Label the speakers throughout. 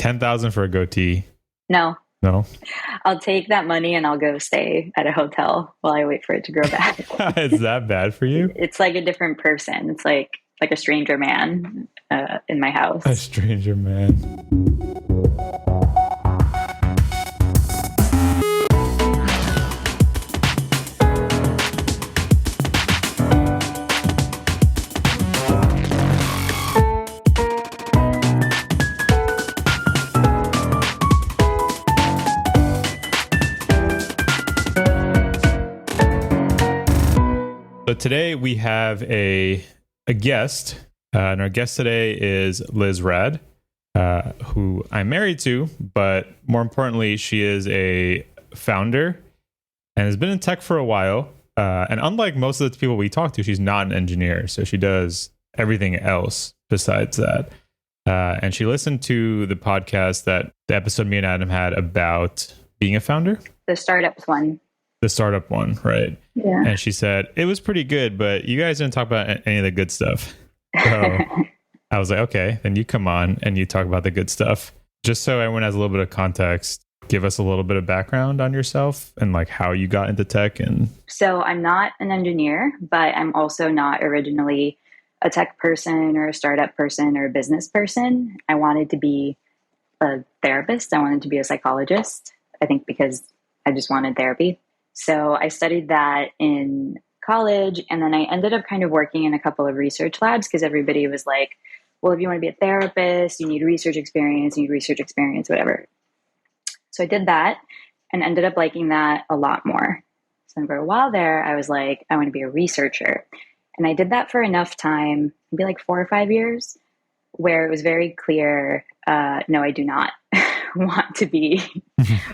Speaker 1: 10,000 for a goatee.
Speaker 2: No.
Speaker 1: No.
Speaker 2: I'll take that money and I'll go stay at a hotel while I wait for it to grow back.
Speaker 1: Is that bad for you?
Speaker 2: It's like a different person. It's like a stranger man in my house.
Speaker 1: A stranger man. So today we have a guest, and our guest today is Liz Raad, who I'm married to, but more importantly, she is a founder and has been in tech for a while. And unlike most of the people we talk to, she's not an engineer, so she does everything else besides that. And she listened to the podcast that the episode me and Adam had about being a founder.
Speaker 2: The startups one.
Speaker 1: The startup one, right?
Speaker 2: Yeah.
Speaker 1: And she said, it was pretty good, but you guys didn't talk about any of the good stuff. So I was like, okay, then you come on and you talk about the good stuff. Just so everyone has a little bit of context, give us a little bit of background on yourself and like how you got into tech. And
Speaker 2: so I'm not an engineer, but I'm also not originally a tech person or a startup person or a business person. I wanted to be a therapist. I wanted to be a psychologist, I think because I just wanted therapy. So I studied that in college, and then I ended up kind of working in a couple of research labs because everybody was like, well, if you want to be a therapist, you need research experience, whatever. So I did that and ended up liking that a lot more. So for a while there, I was like, I want to be a researcher. And I did that for enough time, maybe like 4 or 5 years, where it was very clear, no, I do not want to be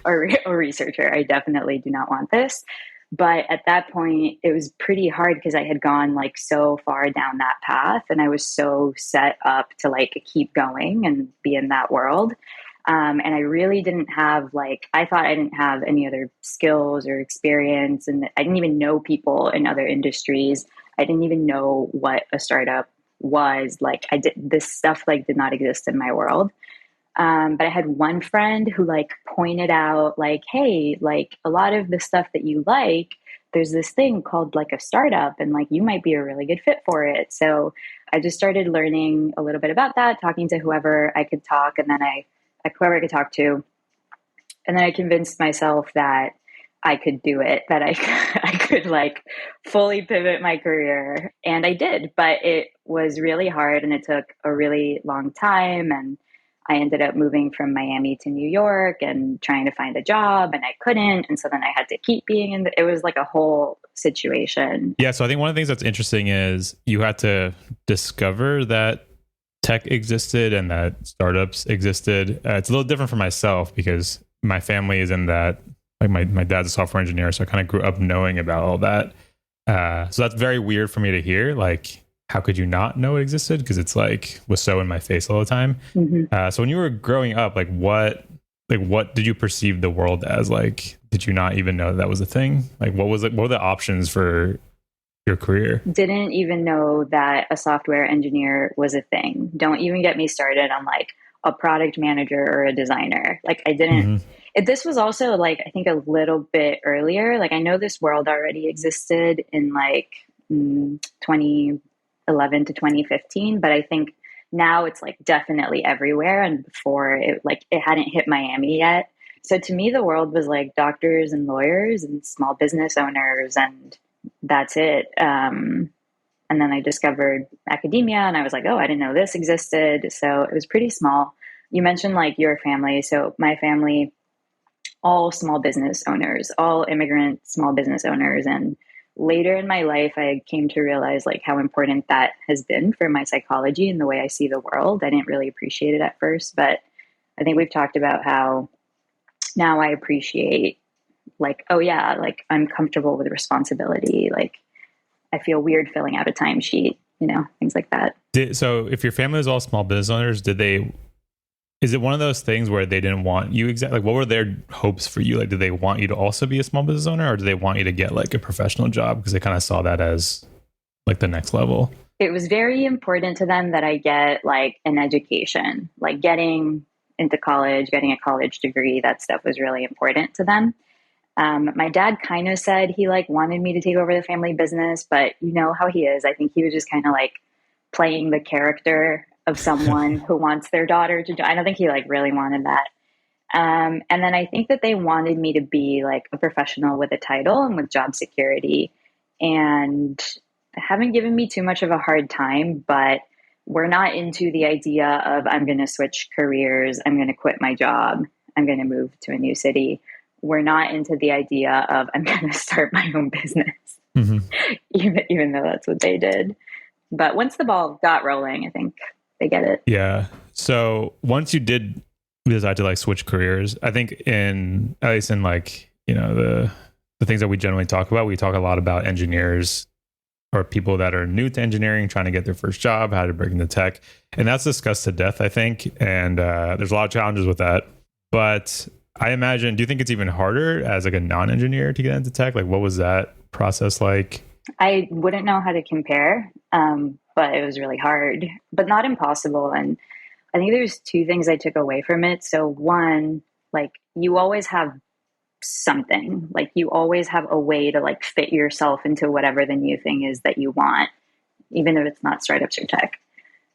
Speaker 2: a researcher. I definitely do not want this. But at that point, it was pretty hard because I had gone like so far down that path and I was so set up to like keep going and be in that world. And I really didn't have I thought I didn't have any other skills or experience. And I didn't even know people in other industries. I didn't even know what a startup was. This stuff did not exist in my world. But I had one friend who pointed out hey, a lot of the stuff that you there's this thing called a startup and you might be a really good fit for it. So I just started learning a little bit about that, talking to whoever I could talk and then whoever I could talk to. And then I convinced myself that I could do it, that I could fully pivot my career. And I did, but it was really hard and it took a really long time. And I ended up moving from Miami to New York and trying to find a job and I couldn't. And so then I had to keep being it was a whole situation.
Speaker 1: Yeah. So I think one of the things that's interesting is you had to discover that tech existed and that startups existed. It's a little different for myself because my family is in that, my dad's a software engineer. So I kind of grew up knowing about all that. So that's very weird for me to hear. How could you not know it existed? Because it's was so in my face all the time.
Speaker 2: Mm-hmm.
Speaker 1: So when you were growing up, what did you perceive the world as? Did you not even know that was a thing? What were the options for your career?
Speaker 2: Didn't even know that a software engineer was a thing. Don't even get me started on a product manager or a designer. I didn't. Mm-hmm. This was also I think a little bit earlier. I know this world already existed in 2011 to 2015, but I think now it's definitely everywhere. And before it hadn't hit Miami yet. So to me, the world was doctors and lawyers and small business owners, and that's it. And then I discovered academia and I was oh, I didn't know this existed. So it was pretty small. You mentioned your family. So my family, all small business owners, all immigrant small business owners. And later in my life, I came to realize how important that has been for my psychology and the way I see the world. I didn't really appreciate it at first, but I think we've talked about how now I appreciate oh yeah, I'm comfortable with responsibility. I feel weird filling out a timesheet, things like that.
Speaker 1: So if your family was all small business owners, is it one of those things where they didn't want you exactly? What were their hopes for you? Did they want you to also be a small business owner, or do they want you to get a professional job because they kind of saw that as the next level?
Speaker 2: It was very important to them that I get an education, getting into college, getting a college degree. That stuff was really important to them. My dad kind of said he like wanted me to take over the family business, but you know how he is. I think he was just kind of like playing the character of someone who wants their daughter to do. I don't think he like really wanted that. And then I think that they wanted me to be like a professional with a title and with job security, and haven't given me too much of a hard time, but we're not into the idea of I'm going to switch careers. I'm going to quit my job. I'm going to move to a new city. We're not into the idea of I'm going to start my own business, even though that's what they did. But once the ball got rolling, I think they get it.
Speaker 1: Yeah. So once you did decide to like switch careers, I think at least in like, you know, the things that we generally talk about, we talk a lot about engineers or people that are new to engineering, trying to get their first job, how to break into tech. And that's discussed to death, I think. And there's a lot of challenges with that. But I imagine, do you think it's even harder as like a non-engineer to get into tech? Like, what was that process like?
Speaker 2: I wouldn't know how to compare, but it was really hard, but not impossible. And I think there's two things I took away from it. So one, like you always have something, like you always have a way to like fit yourself into whatever the new thing is that you want, even if it's not startups or tech.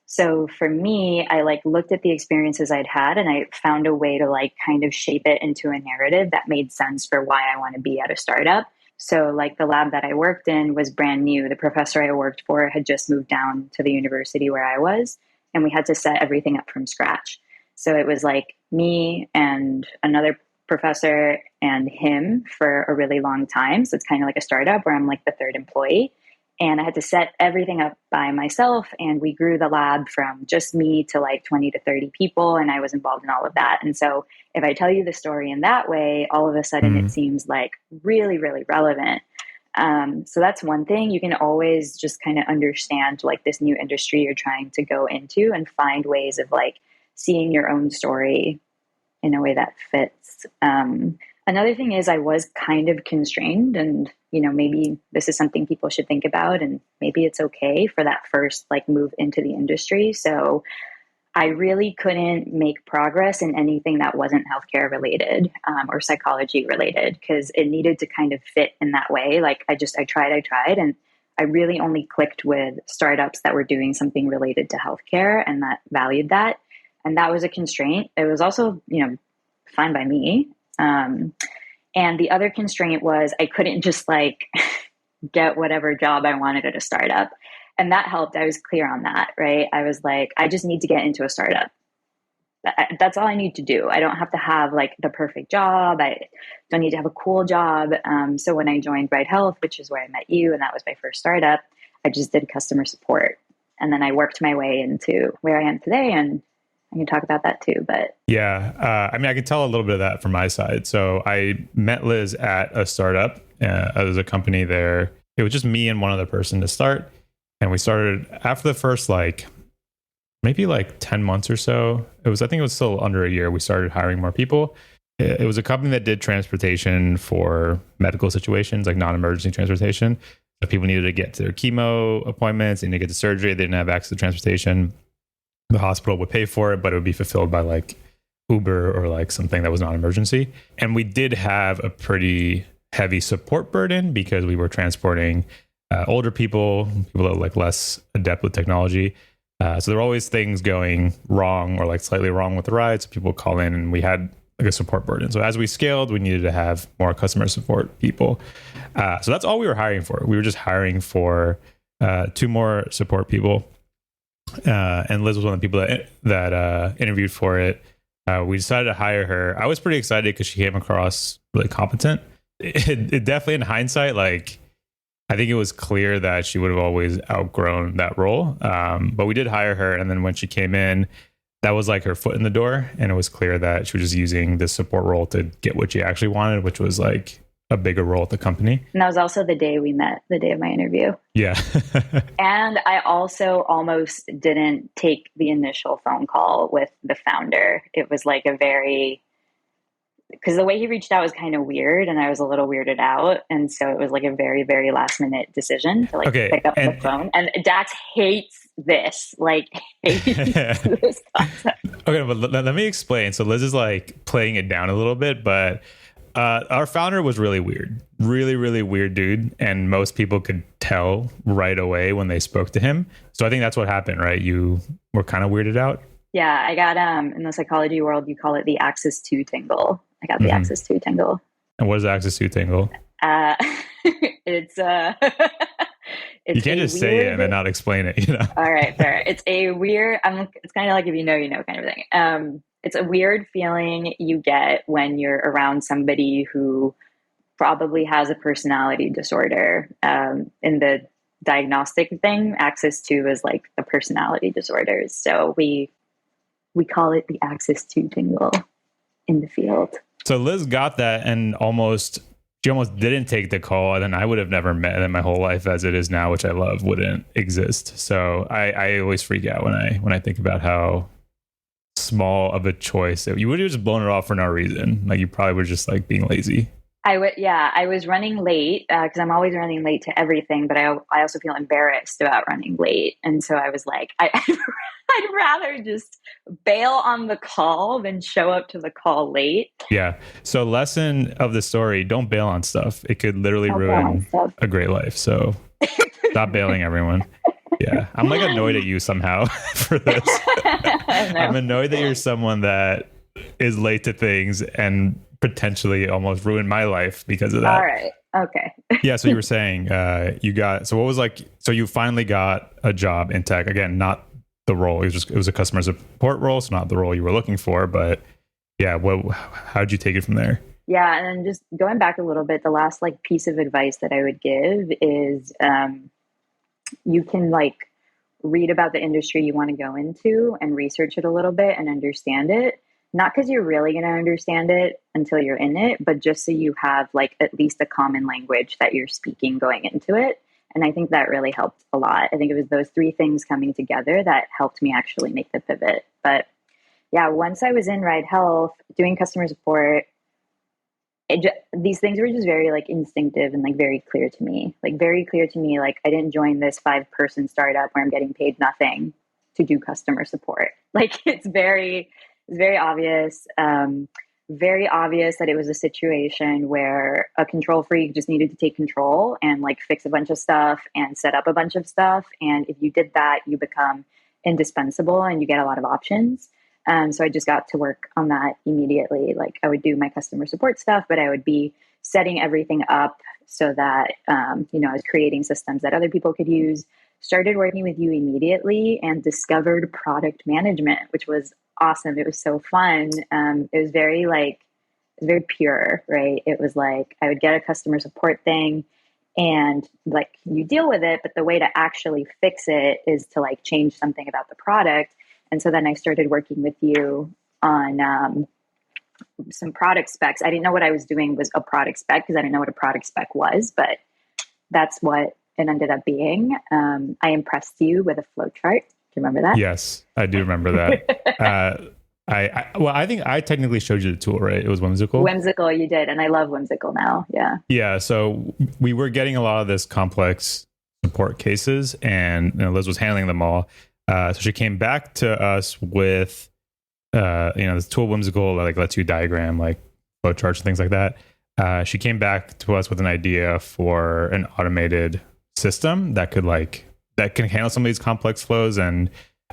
Speaker 2: So for me, I like looked at the experiences I'd had and I found a way to like kind of shape it into a narrative that made sense for why I want to be at a startup. So like the lab that I worked in was brand new. The professor I worked for had just moved down to the university where I was, and we had to set everything up from scratch. So it was like me and another professor and him for a really long time. So it's kind of like a startup where I'm like the third employee. And I had to set everything up by myself. And we grew the lab from just me to like 20 to 30 people. And I was involved in all of that. And so if I tell you the story in that way, all of a sudden it seems like really, really relevant. So that's one thing. You can always just kind of understand like this new industry you're trying to go into and find ways of like seeing your own story in a way that fits. Another thing is I was kind of constrained, and, you know, maybe this is something people should think about, and maybe it's okay for that first like move into the industry. So I really couldn't make progress in anything that wasn't healthcare related or psychology related, because it needed to kind of fit in that way. Like I tried, and I really only clicked with startups that were doing something related to healthcare and that valued that. And that was a constraint. It was also, you know, fine by me. And the other constraint was I couldn't just like get whatever job I wanted at a startup. And that helped. I was clear on that, right? I was like, I just need to get into a startup. That's all I need to do. I don't have to have like the perfect job. I don't need to have a cool job. So when I joined Bright Health, which is where I met you, and that was my first startup, I just did customer support. And then I worked my way into where I am today. And I can talk about that too, but
Speaker 1: yeah, I mean, I can tell a little bit of that from my side. So I met Liz at a startup. There was a company there. It was just me and one other person to start. And we started after the first, like maybe like 10 months or so. I think it was still under a year. We started hiring more people. It was a company that did transportation for medical situations, like non-emergency transportation. If people needed to get to their chemo appointments, they needed to get to surgery, they didn't have access to transportation. The hospital would pay for it, but it would be fulfilled by like Uber or like something that was non-emergency. And we did have a pretty heavy support burden because we were transporting older people that were like less adept with technology. So there were always things going wrong or like slightly wrong with the ride. So people would call in, and we had like a support burden. So as we scaled, we needed to have more customer support people. So that's all we were hiring for. We were just hiring for 2 more support people. And Liz was one of the people that interviewed for it. We decided to hire her. I was pretty excited because she came across really competent. It definitely, in hindsight, like I think it was clear that she would have always outgrown that role. But we did hire her, and then when she came in, that was like her foot in the door, and it was clear that she was just using this support role to get what she actually wanted, which was like a bigger role at the company.
Speaker 2: And that was also the day we met, the day of my interview.
Speaker 1: Yeah.
Speaker 2: And I also almost didn't take the initial phone call with the founder. It was like a very because the way he reached out was kind of weird and I was a little weirded out. And so it was like a very, very last minute decision to like pick up the phone. And Dax hates this, like hates this concept.
Speaker 1: Okay, but let me explain. So Liz is like playing it down a little bit, but our founder was really weird, really, really weird dude. And most people could tell right away when they spoke to him. So I think that's what happened, right? You were kind of weirded out.
Speaker 2: Yeah, I got in the psychology world, you call it the axis 2 tingle. I got the axis 2 tingle.
Speaker 1: And what is the axis 2 tingle?
Speaker 2: It's
Speaker 1: you can't just say it and then not explain it, you know.
Speaker 2: All right, fair. It's a weird. It's kind of like if you know, kind of thing. It's a weird feeling you get when you're around somebody who probably has a personality disorder. In the diagnostic thing, axis 2 is like the personality disorders. So we call it the axis 2 tingle in the field.
Speaker 1: So Liz got that and she almost didn't take the call, and then I would have never met them. My whole life as it is now, which I love, wouldn't exist. So I always freak out when I think about how small of a choice you would have just blown it off for no reason. Like you probably were just like being lazy.
Speaker 2: I was running late because I'm always running late to everything, but I also feel embarrassed about running late. And so I was like, I'd rather just bail on the call than show up to the call late.
Speaker 1: Yeah. So lesson of the story, don't bail on stuff. It could literally ruin a great life. So stop bailing, everyone. Yeah. I'm like annoyed at you somehow for this. I'm annoyed that you're someone that is late to things and potentially almost ruined my life because of that.
Speaker 2: All right. Okay.
Speaker 1: Yeah. So you were saying so you finally got a job in tech. Again, not the role. It was a customer support role. So not the role you were looking for, but yeah. How'd you take it from there?
Speaker 2: Yeah. And then just going back a little bit, the last like piece of advice that I would give is, you can like read about the industry you want to go into and research it a little bit and understand it. Not because you're really going to understand it until you're in it, but just so you have like at least a common language that you're speaking going into it. And I think that really helped a lot. I think it was those three things coming together that helped me actually make the pivot. But yeah, once I was in Ride Health doing customer support, these things were just very like instinctive and like very clear to me. Like I didn't join this 5-person startup where I'm getting paid nothing to do customer support. Like it's very obvious. Very obvious that it was a situation where a control freak just needed to take control and like fix a bunch of stuff and set up a bunch of stuff. And if you did that, you become indispensable and you get a lot of options. So I just got to work on that immediately. Like I would do my customer support stuff, but I would be setting everything up so that, I was creating systems that other people could use, started working with you immediately and discovered product management, which was awesome. It was so fun. It was very pure, right? It was like, I would get a customer support thing and like you deal with it, but the way to actually fix it is to like change something about the product. And so then I started working with you on some product specs. I didn't know what I was doing was a product spec because I didn't know what a product spec was, but that's what it ended up being. I impressed you with a flow chart. Do you remember that?
Speaker 1: Yes, I do remember that. I think I technically showed you the tool, right? It was Whimsical.
Speaker 2: Whimsical, you did. And I love Whimsical now. Yeah. Yeah.
Speaker 1: So we were getting a lot of this complex support cases and Liz was handling them all. So she came back to us with, this tool Whimsical that like lets you diagram like flow charts and things like that. She came back to us with an idea for an automated system that can handle some of these complex flows. And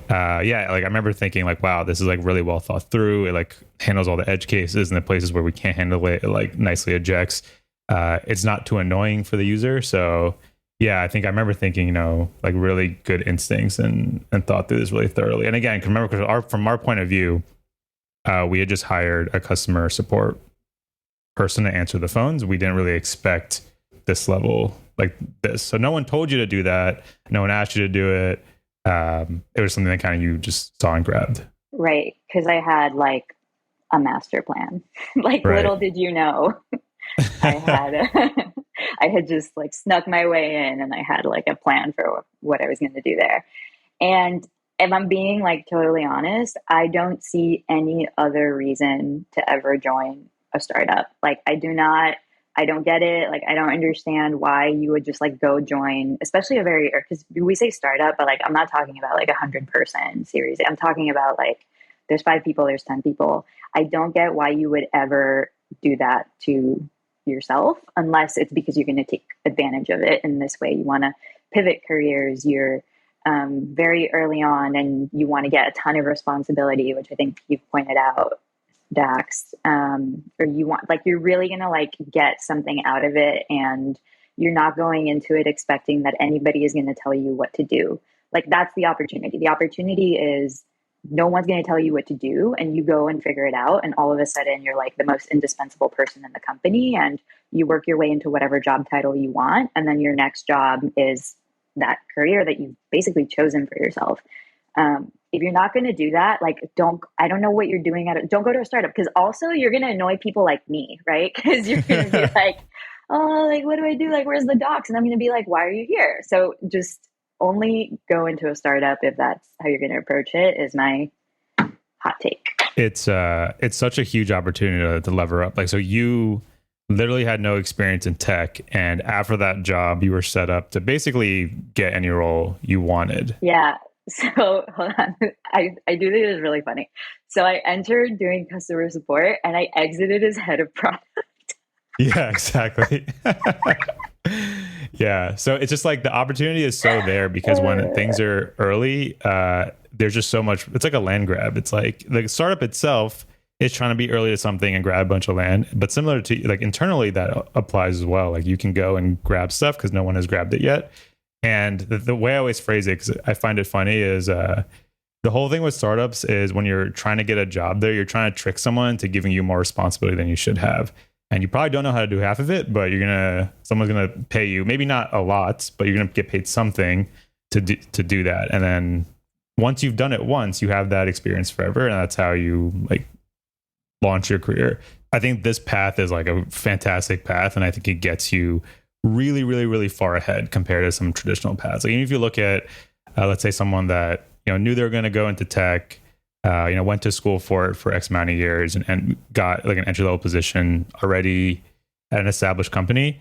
Speaker 1: I remember thinking like, wow, this is like really well thought through. It like handles all the edge cases and the places where we can't handle it. It like nicely ejects. It's not too annoying for the user. So yeah, I think I remember thinking, like really good instincts and thought through this really thoroughly. And again, remember, from our point of view, we had just hired a customer support person to answer the phones. We didn't really expect this level like this. So no one told you to do that. No one asked you to do it. It was something that kind of you just saw and grabbed.
Speaker 2: Right. Because I had like a master plan. Like right. Little did you know, I had just like snuck my way in and I had like a plan for what I was going to do there. And if I'm being like totally honest, I don't see any other reason to ever join a startup. Like, I don't get it. Like, I don't understand why you would just like go join, especially because we say startup, but like, I'm not talking about like 100-person series. I'm talking about like, there's 5 people, there's 10 people. I don't get why you would ever do that to yourself, unless it's because you're going to take advantage of it in this way. You want to pivot careers. You're very early on and you want to get a ton of responsibility, which I think you've pointed out, Dax, or you want, like, you're really going to like get something out of it, and you're not going into it expecting that anybody is going to tell you what to do. Like, that's the opportunity. The opportunity is no one's going to tell you what to do, and you go and figure it out. And all of a sudden you're like the most indispensable person in the company, and you work your way into whatever job title you want. And then your next job is that career that you've basically chosen for yourself. If you're not going to do that, like, I don't know what you're doing don't go to a startup, because also you're going to annoy people like me, right? Because you're going to be like, oh, like, what do I do? Like, where's the docs? And I'm going to be like, why are you here? So just only go into a startup if that's how you're going to approach it, is my hot take.
Speaker 1: It's such a huge opportunity to lever up. Like, so you literally had no experience in tech, and after that job, you were set up to basically get any role you wanted.
Speaker 2: Yeah. So hold on. I do think it was really funny. So I entered doing customer support and I exited as head of product.
Speaker 1: Yeah, exactly. Yeah. So it's just like the opportunity is so there, because when things are early, there's just so much. It's like a land grab. It's like the startup itself is trying to be early to something and grab a bunch of land. But similar to like internally, that applies as well. Like, you can go and grab stuff because no one has grabbed it yet. And the way I always phrase it, because I find it funny, is the whole thing with startups is when you're trying to get a job there, you're trying to trick someone to giving you more responsibility than you should have. And you probably don't know how to do half of it, but someone's gonna pay you, maybe not a lot, but you're gonna get paid something to do that. And then once you've done it once, you have that experience forever, and that's how you like launch your career. I think this path is like a fantastic path, and I think it gets you really, really, really far ahead compared to some traditional paths. Like, even if you look at, let's say, someone that knew they were going to go into tech, went to school for X amount of years, and got like an entry level position already at an established company,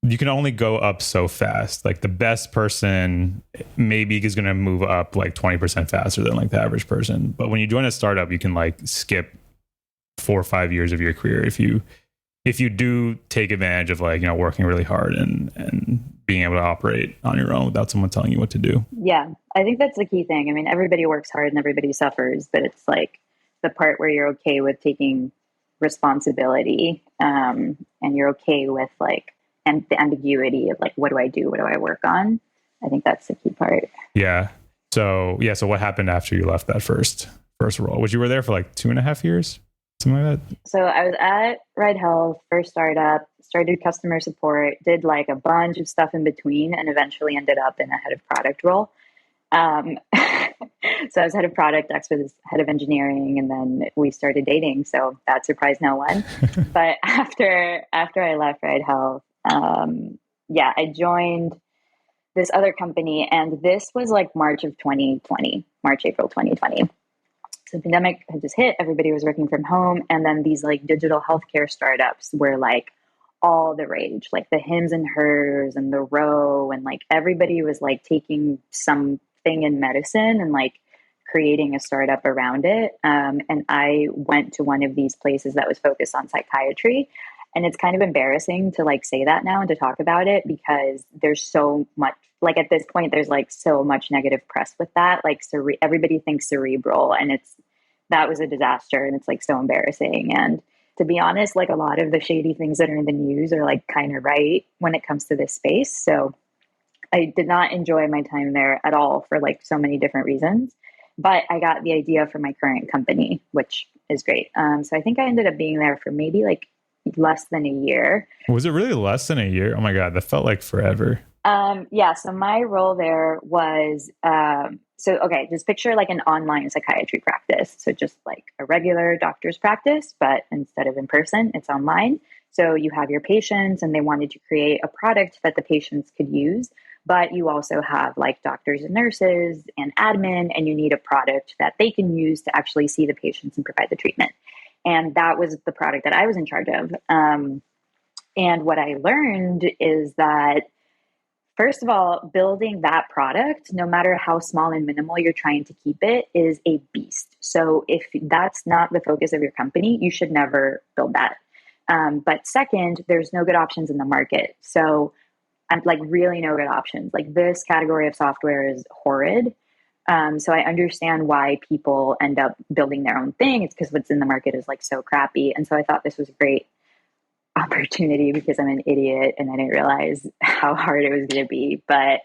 Speaker 1: you can only go up so fast. Like, the best person maybe is going to move up like 20% faster than like the average person. But when you join a startup, you can like skip 4 or 5 years of your career if you do take advantage of like, working really hard and being able to operate on your own without someone telling you what to do.
Speaker 2: Yeah, I think that's the key thing. I mean, everybody works hard and everybody suffers, but it's like the part where you're okay with taking responsibility, and you're okay with like, and the ambiguity of like, what do I do? What do I work on? I think that's the key part.
Speaker 1: Yeah. So what happened after you left that first role? Which you were there for like 2.5 years? Something like that? So
Speaker 2: I was at Ride Health, first startup, started customer support, did like a bunch of stuff in between, and eventually ended up in a head of product role. So I was head of product, Dax was head of engineering, and then we started dating. So that surprised no one. But after I left Ride Health, I joined this other company, and this was like March, April 2020. So the pandemic had just hit, everybody was working from home. And then these like digital healthcare startups were like all the rage, like the Hims and Hers and the Row. And like everybody was like taking something in medicine and like creating a startup around it. And I went to one of these places that was focused on psychiatry. And it's kind of embarrassing to like say that now and to talk about it, because there's so much, like at this point, there's like so much negative press with that. Like everybody thinks cerebral, and that was a disaster, and it's like so embarrassing. And to be honest, like a lot of the shady things that are in the news are like kind of right when it comes to this space. So I did not enjoy my time there at all for like so many different reasons, but I got the idea for my current company, which is great. So I think I ended up being there for maybe like less than a year.
Speaker 1: Was it really less than a year? Oh my God, that felt like forever.
Speaker 2: So my role there was, just picture like an online psychiatry practice. So just like a regular doctor's practice, but instead of in person, it's online. So you have your patients, and they wanted to create a product that the patients could use, but you also have like doctors and nurses and admin, and you need a product that they can use to actually see the patients and provide the treatment. And that was the product that I was in charge of. And what I learned is that, first of all, building that product, no matter how small and minimal you're trying to keep it, is a beast. So if that's not the focus of your company, you should never build that. But second, there's no good options in the market. So I'm like, really no good options. Like, this category of software is horrid. So I understand why people end up building their own thing. It's because what's in the market is like so crappy. And so I thought this was a great opportunity because I'm an idiot and I didn't realize how hard it was going to be. But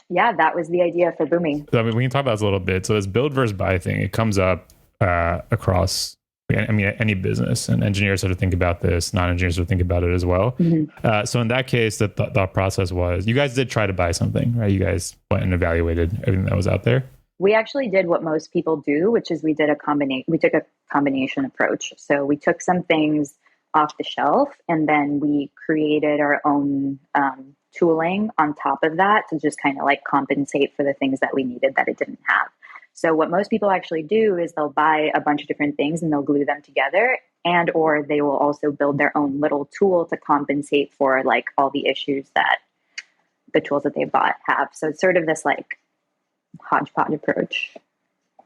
Speaker 2: yeah, that was the idea for Boomi.
Speaker 1: So, I mean, we can talk about this a little bit. So this build versus buy thing, it comes up across, I mean, any business, and engineers have to think about this. Non-engineers have to think about it as well.
Speaker 2: Mm-hmm.
Speaker 1: So in that case, the thought process was, you guys did try to buy something, right? You guys went and evaluated everything that was out there.
Speaker 2: We actually did what most people do, which is we took a combination approach. So we took some things off the shelf, and then we created our own tooling on top of that to just kind of like compensate for the things that we needed that it didn't have. So what most people actually do is they'll buy a bunch of different things and they'll glue them together, and or they will also build their own little tool to compensate for like all the issues that the tools that they bought have. So it's sort of this like hodgepodge approach.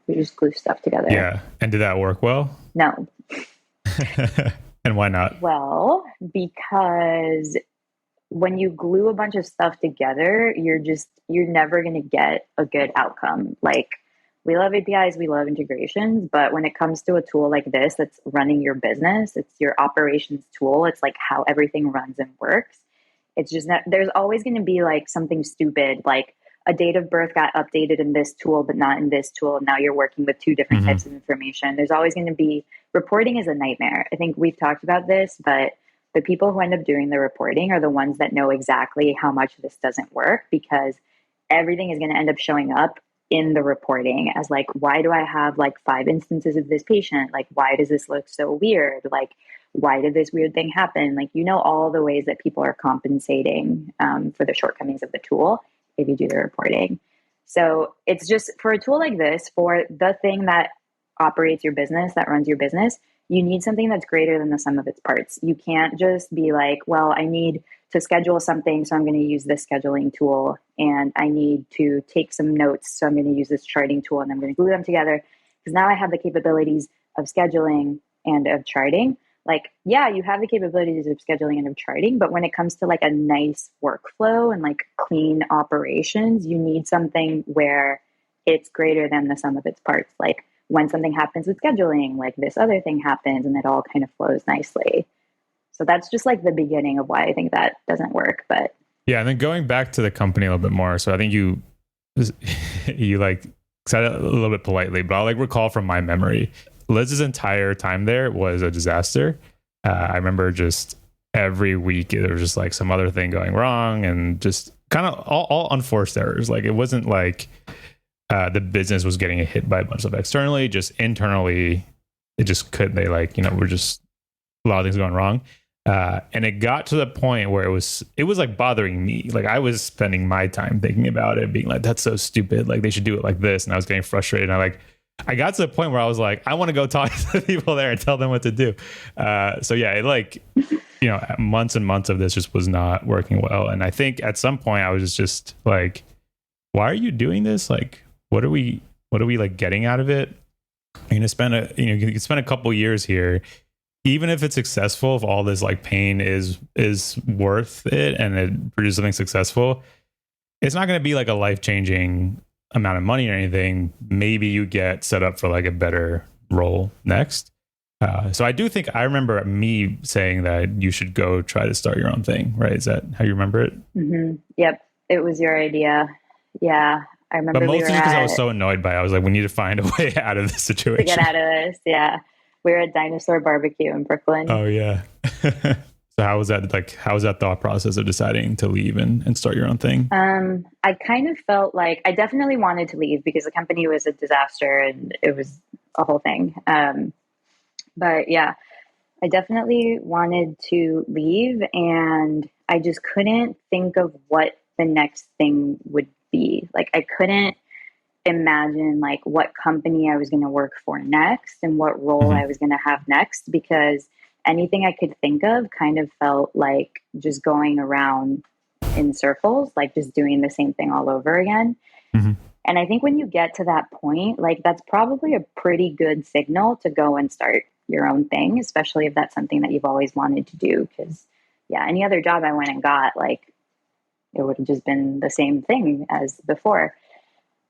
Speaker 2: We just glue stuff together.
Speaker 1: Yeah. And did that work well?
Speaker 2: No.
Speaker 1: And why not?
Speaker 2: Well, because when you glue a bunch of stuff together, you're never going to get a good outcome. Like, we love APIs, we love integrations, but when it comes to a tool like this that's running your business, it's your operations tool, it's like how everything runs and works. It's just that there's always going to be like something stupid, like a date of birth got updated in this tool, but not in this tool. Now you're working with two different types of information. There's always going to be, reporting is a nightmare. I think we've talked about this, but the people who end up doing the reporting are the ones that know exactly how much this doesn't work, because everything is going to end up showing up in the reporting as like, why do I have like 5 instances of this patient? Like, why does this look so weird? Like, why did this weird thing happen? Like, all the ways that people are compensating for the shortcomings of the tool if you do the reporting. So it's just, for a tool like this, for the thing that operates your business, that runs your business, you need something that's greater than the sum of its parts. You can't just be like, well, I need to schedule something, so I'm going to use this scheduling tool, and I need to take some notes, so I'm going to use this charting tool, and I'm going to glue them together, because now I have the capabilities of scheduling and of charting. Like, yeah, you have the capabilities of scheduling and of charting, but when it comes to like a nice workflow and like clean operations, you need something where it's greater than the sum of its parts. Like, when something happens with scheduling, like this other thing happens, and it all kind of flows nicely. So that's just like the beginning of why I think that doesn't work. But
Speaker 1: yeah, and then going back to the company a little bit more. So I think you like said it a little bit politely, but I'll like recall from my memory, Liz's entire time there was a disaster. I remember just every week there was just like some other thing going wrong, and just kind of all unforced errors. Like, it wasn't like the business was getting hit by a bunch of stuff externally, just internally. It just couldn't. They like, we're just a lot of things going wrong. And it got to the point where it was like bothering me. Like, I was spending my time thinking about it, being like, that's so stupid. Like, they should do it like this. And I was getting frustrated. And I got to the point where I was like, I want to go talk to the people there and tell them what to do. So yeah, it like, months and months of this just was not working well. And I think at some point I was just like, why are you doing this? Like, what are we like getting out of it? You're gonna spend you can spend a couple years here, even if it's successful, if all this like pain is worth it and it produces something successful, it's not going to be like a life-changing amount of money or anything. Maybe you get set up for like a better role next. So I do think I remember me saying that you should go try to start your own thing, right? Is that how you remember it?
Speaker 2: Mm-hmm. Yep. It was your idea. Yeah. I remember.
Speaker 1: But mostly because I was so annoyed by it. I was like, we need to find a way out of this situation.
Speaker 2: To get out of this. Yeah. We were at Dinosaur Barbecue in Brooklyn.
Speaker 1: Oh yeah. So how was that? Like, how was that thought process of deciding to leave and start your own thing?
Speaker 2: I kind of felt like I definitely wanted to leave because the company was a disaster and it was a whole thing. But yeah, I definitely wanted to leave, and I just couldn't think of what the next thing would be. Like, I couldn't imagine like what company I was going to work for next and what role
Speaker 1: Hmm.
Speaker 2: I was going to have next, because anything I could think of kind of felt like just going around in circles, like just doing the same thing all over again.
Speaker 1: Hmm.
Speaker 2: And I think when you get to that point, like that's probably a pretty good signal to go and start your own thing, especially if that's something that you've always wanted to do. Because, yeah, any other job I went and got, like it would have just been the same thing as before.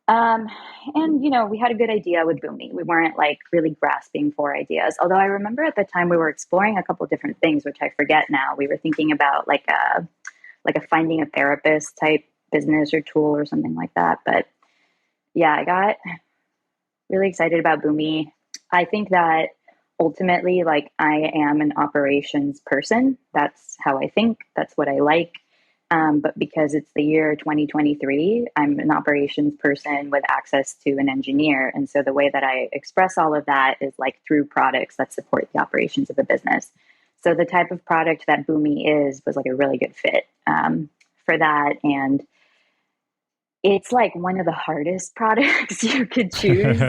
Speaker 2: Um, and we had a good idea with Boomi. We weren't like really grasping for ideas. Although I remember at the time we were exploring a couple different things, which I forget now. We were thinking about like a finding a therapist type business or tool or something like that. But yeah, I got really excited about Boomi. I think that ultimately, like, I am an operations person. That's how I think. That's what I like. But because it's the year 2023, I'm an operations person with access to an engineer. And so the way that I express all of that is like through products that support the operations of a business. So the type of product that Boomi is was like a really good fit for that. And it's like one of the hardest products you could choose.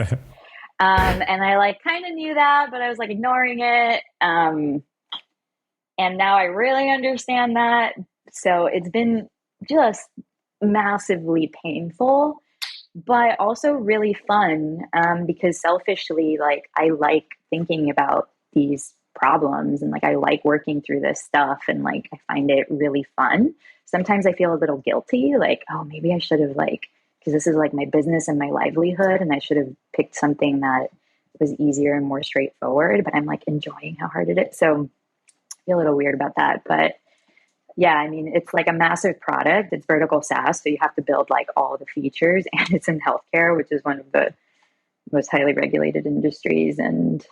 Speaker 2: And I like kind of knew that, but I was like ignoring it. And now I really understand that. So it's been just massively painful, but also really fun, because selfishly, like I like thinking about these problems and like I like working through this stuff and like I find it really fun. Sometimes I feel a little guilty, like, oh, maybe I should have like, because this is like my business and my livelihood, and I should have picked something that was easier and more straightforward, but I'm like enjoying how hard it is. So I feel a little weird about that. But yeah, I mean, it's like a massive product. It's vertical SaaS, so you have to build like all the features, and it's in healthcare, which is one of the most highly regulated industries. And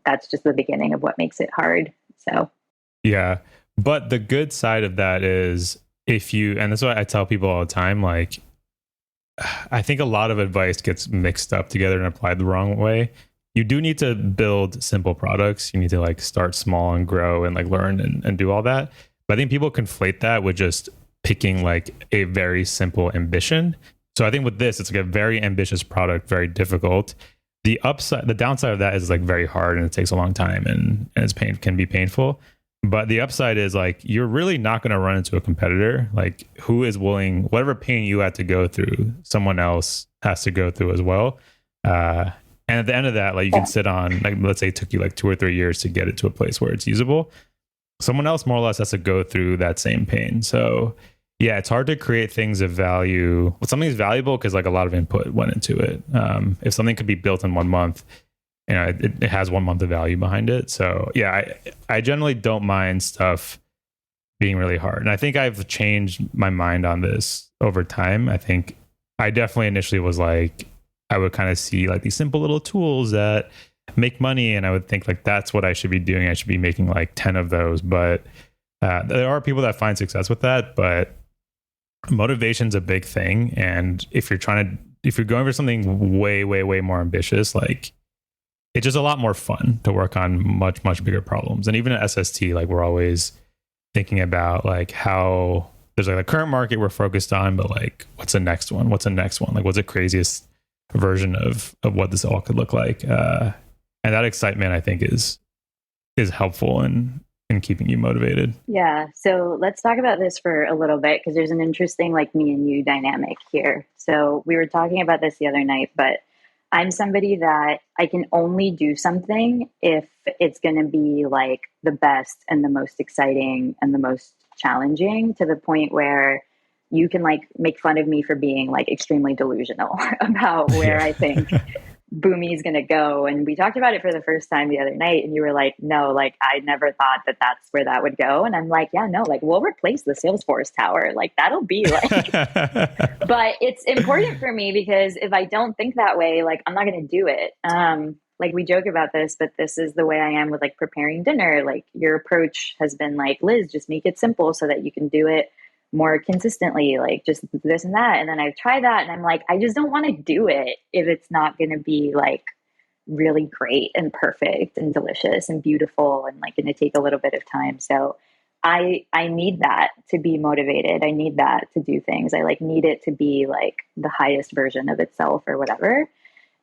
Speaker 2: that's just the beginning of what makes it hard. So,
Speaker 1: Yeah. But the good side of that is if you, and that's what I tell people all the time, like, I think a lot of advice gets mixed up together and applied the wrong way. You do need to build simple products. You need to like start small and grow and like learn and do all that. But I think people conflate that with just picking like a very simple ambition. So I think with this, it's like a very ambitious product, very difficult. The downside of that is like very hard and it takes a long time and it's can be painful. But the upside is like you're really not going to run into a competitor. Like who is willing, whatever pain you had to go through, someone else has to go through as well. And at the end of that, like you can sit on, like let's say it took you like 2 or 3 years to get it to a place where it's usable. Someone else more or less has to go through that same pain. So yeah, it's hard to create things of value. Well, something's valuable because like a lot of input went into it. If something could be built in 1 month, it has 1 month of value behind it. So yeah, I generally don't mind stuff being really hard. And I think I've changed my mind on this over time. I think I definitely initially was like, I would kind of see like these simple little tools that make money. And I would think like, that's what I should be doing. I should be making like 10 of those. But there are people that find success with that, but motivation's a big thing. And if you're going for something way, way, way more ambitious, like it's just a lot more fun to work on much, much bigger problems. And even at SST, like we're always thinking about like how there's like the current market we're focused on, but like what's the next one? What's the next one? Like what's the craziest version of what this all could look like? And that excitement I think is helpful in keeping you motivated.
Speaker 2: yeah. So let's talk about this for a little bit because there's an interesting like me and you dynamic here. So we were talking about this the other night, but I'm somebody that I can only do something if it's going to be like the best and the most exciting and the most challenging, to the point where you can like make fun of me for being like extremely delusional about where I think Boomi is going to go. And we talked about it for the first time the other night, and you were like, no, like I never thought that that's where that would go. And I'm like, yeah, no, like we'll replace the Salesforce tower. Like that'll be like, but it's important for me because if I don't think that way, like I'm not going to do it. Like we joke about this, but this is the way I am with like preparing dinner. Like your approach has been like, Liz, just make it simple so that you can do it more consistently, like just this and that. And then I've tried that and I'm like, I just don't want to do it if it's not going to be like really great and perfect and delicious and beautiful and like going to take a little bit of time. So I need that to be motivated. I need that to do things. I like need it to be like the highest version of itself or whatever.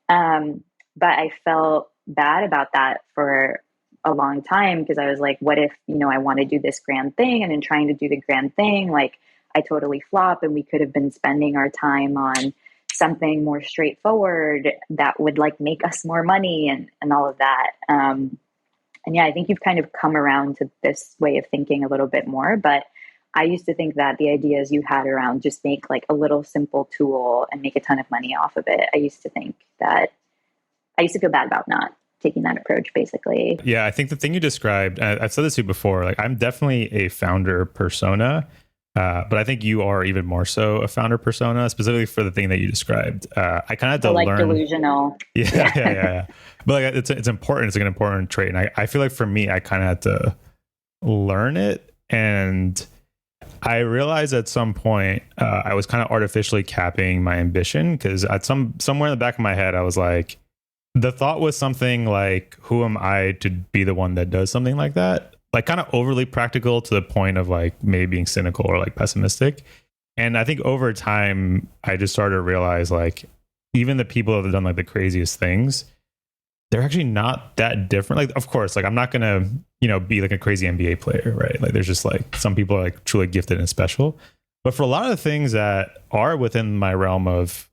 Speaker 2: But I felt bad about that for a long time because I was like, what if, I want to do this grand thing, and in trying to do the grand thing, like I totally flop, and we could have been spending our time on something more straightforward that would like make us more money and all of that. And yeah, I think you've kind of come around to this way of thinking a little bit more, but I used to think that the ideas you had around just make like a little simple tool and make a ton of money off of it. I used to feel bad about not taking that approach, basically.
Speaker 1: Yeah, I think the thing you described, I've said this to you before, like I'm definitely a founder persona, but I think you are even more so a founder persona, specifically for the thing that you described. I kind of had to
Speaker 2: like
Speaker 1: learn.
Speaker 2: Delusional.
Speaker 1: Yeah. But like, it's important. It's like an important trait. And I feel like for me, I kind of had to learn it. And I realized at some point, I was kind of artificially capping my ambition, because at somewhere in the back of my head, I was like, the thought was something like, who am I to be the one that does something like that? Like kind of overly practical to the point of like maybe being cynical or like pessimistic. And I think over time, I just started to realize like even the people that have done like the craziest things, they're actually not that different. Like, of course, like I'm not going to, be like a crazy NBA player, right? Like there's just like some people are like truly gifted and special. But for a lot of the things that are within my realm of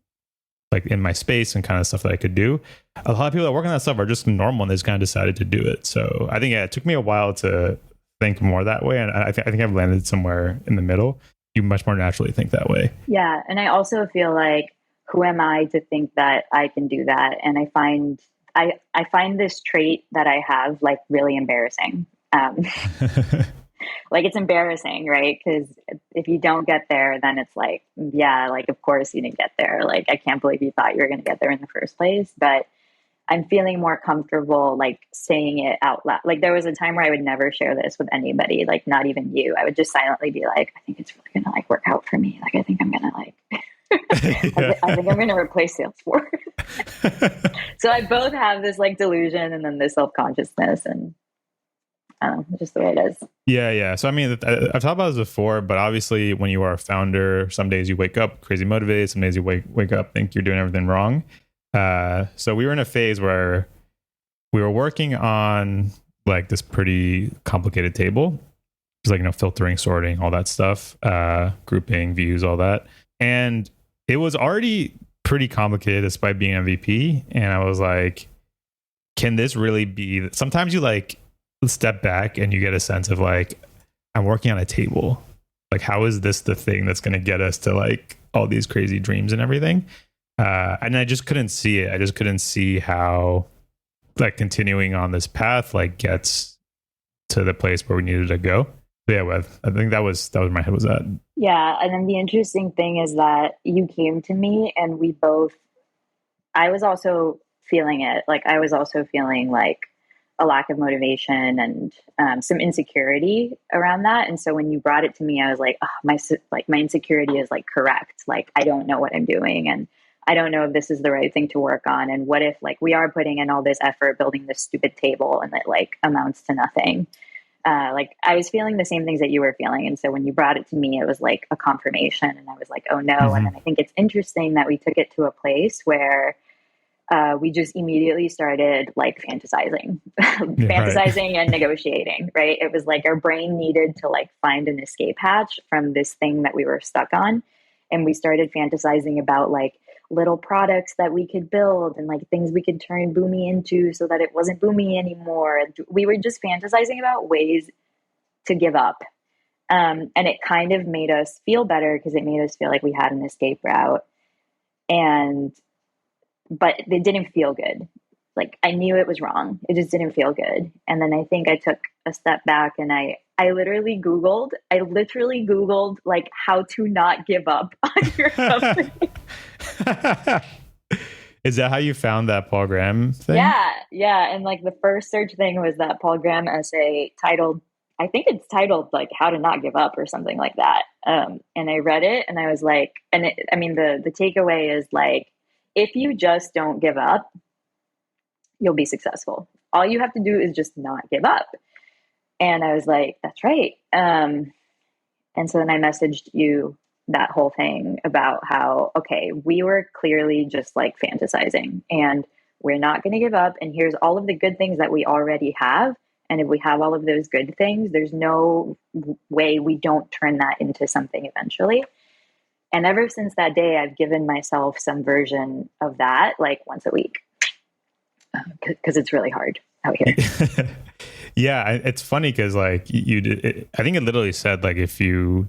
Speaker 1: like in my space and kind of stuff that I could do, a lot of people that work on that stuff are just normal and they just kind of decided to do it. So I think, it took me a while to think more that way. And I think I've landed somewhere in the middle. You much more naturally think that way.
Speaker 2: Yeah. And I also feel like, who am I to think that I can do that? And I find this trait that I have like really embarrassing. Like it's embarrassing, right? Because if you don't get there, then it's like, yeah, like of course you didn't get there. Like I can't believe you thought you were going to get there in the first place. But I'm feeling more comfortable like saying it out loud. Like there was a time where I would never share this with anybody, like not even you. I would just silently be like, I think it's really going to like work out for me. Like I think I'm going to like I think I'm going to replace Salesforce. So I both have this like delusion and then this self-consciousness, and just the way it is.
Speaker 1: Yeah. So, I mean, I've talked about this before, but obviously when you are a founder, some days you wake up crazy motivated. Some days you wake up, think you're doing everything wrong. So we were in a phase where we were working on like this pretty complicated table. It's like, filtering, sorting, all that stuff, grouping, views, all that. And it was already pretty complicated despite being MVP. And I was like, can this really be? Sometimes you like step back and you get a sense of like, I'm working on a table. Like, how is this the thing that's going to get us to like all these crazy dreams and everything? And I just couldn't see it. I just couldn't see how like continuing on this path like gets to the place where we needed to go. So yeah, I think that was where my head was at.
Speaker 2: Yeah. And then the interesting thing is that you came to me and I was also feeling it. Like I was also feeling like a lack of motivation and some insecurity around that. And so when you brought it to me, I was like, oh, my insecurity is like correct. Like, I don't know what I'm doing. And I don't know if this is the right thing to work on. And what if like we are putting in all this effort building this stupid table and it like amounts to nothing? Like I was feeling the same things that you were feeling. And so when you brought it to me, it was like a confirmation and I was like, oh no. Mm-hmm. And then I think it's interesting that we took it to a place where we just immediately started like fantasizing and negotiating, right? It was like our brain needed to like find an escape hatch from this thing that we were stuck on. And we started fantasizing about like little products that we could build and like things we could turn Boomi into so that it wasn't Boomi anymore. And we were just fantasizing about ways to give up. And it kind of made us feel better because it made us feel like we had an escape route. But it didn't feel good. Like I knew it was wrong. It just didn't feel good. And then I think I took a step back and I literally Googled like how to not give up on your company.
Speaker 1: Is that how you found that Paul Graham thing?
Speaker 2: Yeah. And like the first search thing was that Paul Graham essay titled, I think it's titled like How to Not Give Up or something like that. And I read it and I was like, the takeaway is like, if you just don't give up, you'll be successful. All you have to do is just not give up. And I was like, that's right. And so then I messaged you that whole thing about how, okay, we were clearly just like fantasizing and we're not going to give up. And here's all of the good things that we already have. And if we have all of those good things, there's no way we don't turn that into something eventually. And ever since that day, I've given myself some version of that, like once a week, because it's really hard out here.
Speaker 1: Yeah, it's funny because like I think it literally said like if you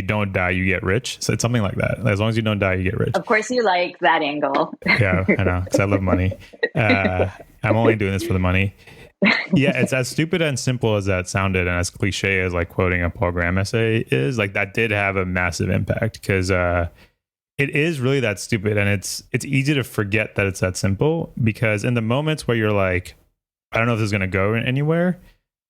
Speaker 1: don't die, you get rich. So it's something like that. As long as you don't die, you get rich.
Speaker 2: Of course, you like that angle.
Speaker 1: Yeah, I know, because I love money. I'm only doing this for the money. Yeah, it's as stupid and simple as that sounded, and as cliche as like quoting a Paul Graham essay is. Like that did have a massive impact because it is really that stupid, and it's easy to forget that it's that simple because in the moments where you're like, I don't know if this is going to go anywhere,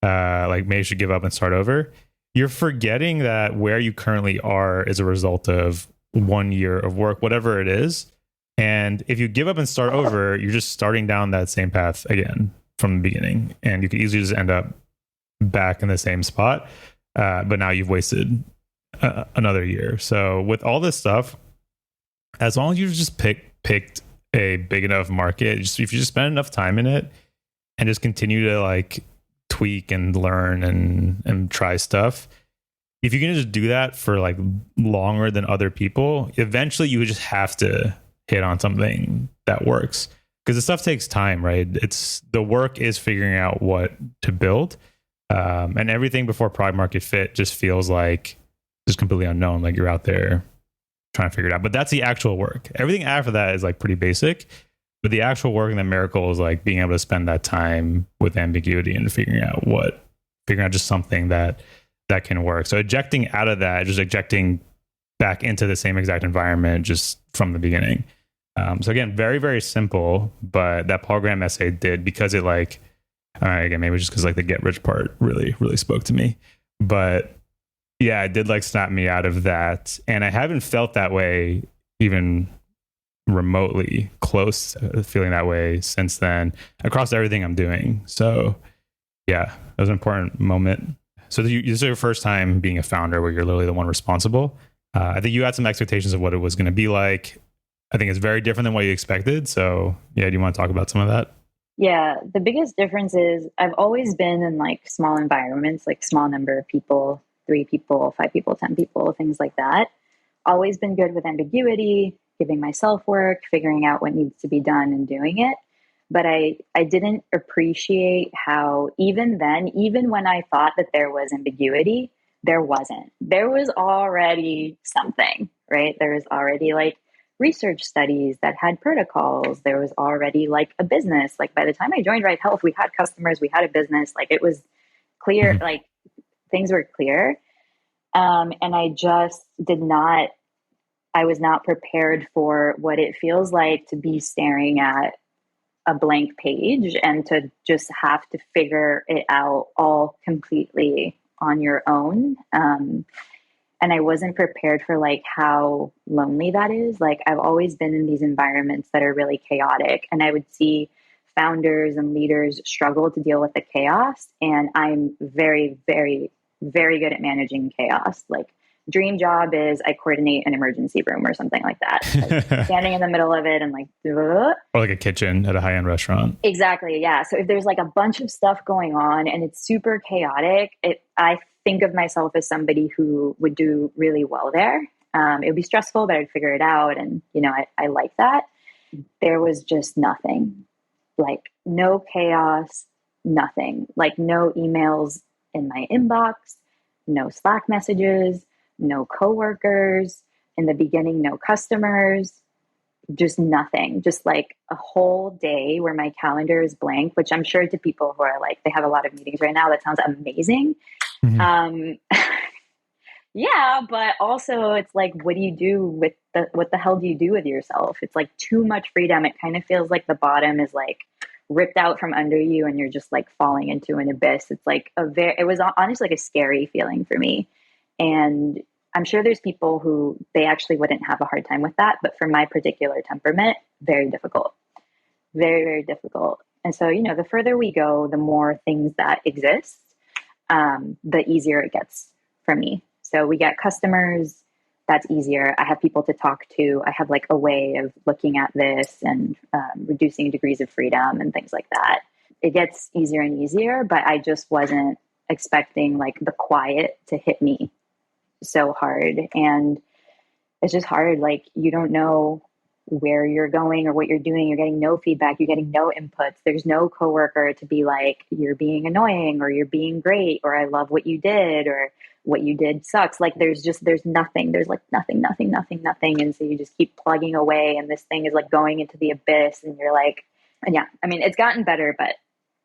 Speaker 1: like maybe you should give up and start over, you're forgetting that where you currently are is a result of 1 year of work, whatever it is. And if you give up and start over, you're just starting down that same path again from the beginning. And you could easily just end up back in the same spot. But now you've wasted another year. So with all this stuff, as long as you just picked a big enough market, if you just spend enough time in it and just continue to like tweak and learn and try stuff, if you can just do that for like longer than other people, eventually you would just have to hit on something that works because the stuff takes time, right? It's the work is figuring out what to build, and everything before product market fit just feels like just completely unknown, like you're out there trying to figure it out. But that's the actual work. Everything after that is like pretty basic. But the actual work and the miracle is like being able to spend that time with ambiguity and figuring out just something that can work. So ejecting out of that, just ejecting back into the same exact environment just from the beginning. So again, very, very simple, but that Paul Graham essay did because it like, again, maybe just because like the get rich part really, really spoke to me. But yeah, it did like snap me out of that. And I haven't felt that way even remotely close to feeling that way since then across everything I'm doing. So yeah, that was an important moment. So this is your first time being a founder where you're literally the one responsible. I think you had some expectations of what it was going to be like. I think it's very different than what you expected. So yeah, do you want to talk about some of that?
Speaker 2: Yeah, the biggest difference is I've always been in like small environments, like small number of people, 3 people, 5 people, 10 people, things like that. Always been good with ambiguity, giving myself work, figuring out what needs to be done and doing it. But I didn't appreciate how even then, even when I thought that there was ambiguity, there wasn't. There was already something, right? There was already like research studies that had protocols. There was already like a business. Like by the time I joined Right Health, we had customers, we had a business. Like it was clear, like things were clear. And I just I was not prepared for what it feels like to be staring at a blank page and to just have to figure it out all completely on your own. And I wasn't prepared for like how lonely that is. Like I've always been in these environments that are really chaotic, and I would see founders and leaders struggle to deal with the chaos. And I'm very, very, very good at managing chaos. Like dream job is I coordinate an emergency room or something like that. Like standing in the middle of it and like,
Speaker 1: or like a kitchen at a high-end restaurant.
Speaker 2: Exactly. Yeah. So if there's like a bunch of stuff going on and it's super chaotic, I think of myself as somebody who would do really well there. It would be stressful, but I'd figure it out. And, you know, I like that. There was just nothing, like no chaos, nothing, like no emails in my inbox, no Slack messages, no coworkers, in the beginning, no customers, just nothing, just like a whole day where my calendar is blank, which I'm sure to people who are like, they have a lot of meetings right now, that sounds amazing. Yeah, but also it's like, what do you do with what the hell do you do with yourself? It's like too much freedom. It kind of feels like the bottom is like ripped out from under you and you're just like falling into an abyss. It's like it was honestly like a scary feeling for me. And I'm sure there's people who they actually wouldn't have a hard time with that. But for my particular temperament, very difficult, very, very difficult. And so, you know, the further we go, the more things that exist. the easier it gets for me. So we get customers, that's easier. I have people to talk to. I have like a way of looking at this and reducing degrees of freedom and things like that. It gets easier and easier, but I just wasn't expecting like the quiet to hit me so hard. And it's just hard. Like, you don't know where you're going or what you're doing. You're getting no feedback. You're getting no inputs. There's no coworker to be like, you're being annoying or you're being great, or I love what you did, or what you did sucks. Like, there's nothing. There's like nothing. And so you just keep plugging away, and this thing is like going into the abyss, and you're like, and yeah, I mean, it's gotten better, but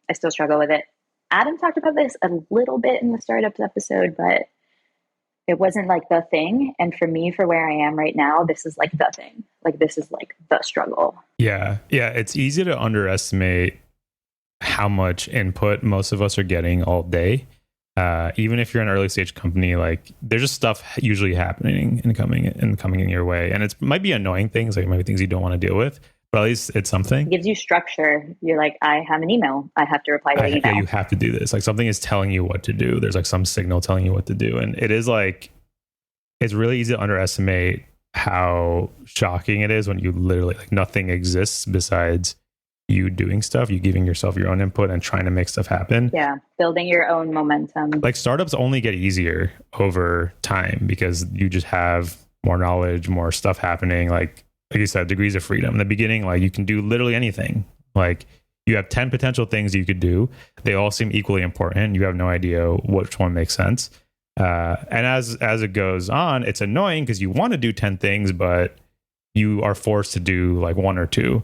Speaker 2: I still struggle with it. Adam talked about this a little bit in the startups episode, but it wasn't like the thing. And for me, for where I am right now, this is like the thing. Like, this is like the struggle.
Speaker 1: Yeah. Yeah. It's easy to underestimate how much input most of us are getting all day. Even if you're an early stage company, like, there's just stuff usually happening and coming in your way. And it might be annoying things, like it might be things you don't want to deal with, but at least it's something.
Speaker 2: It gives you structure. You're like, I have an email. I have to reply to the email.
Speaker 1: Yeah, you have to do this. Like, something is telling you what to do. There's like some signal telling you what to do. And it is like, it's really easy to underestimate how shocking it is when you literally, like, nothing exists besides you doing stuff, you giving yourself your own input and trying to make stuff happen.
Speaker 2: Yeah, building your own momentum.
Speaker 1: Like, startups only get easier over time because you just have more knowledge, more stuff happening. Like you said, degrees of freedom. In the beginning, like, you can do literally anything. Like, you have 10 potential things you could do. They all seem equally important. You have no idea which one makes sense. And as it goes on, it's annoying because you want to do 10 things, but you are forced to do like one or two.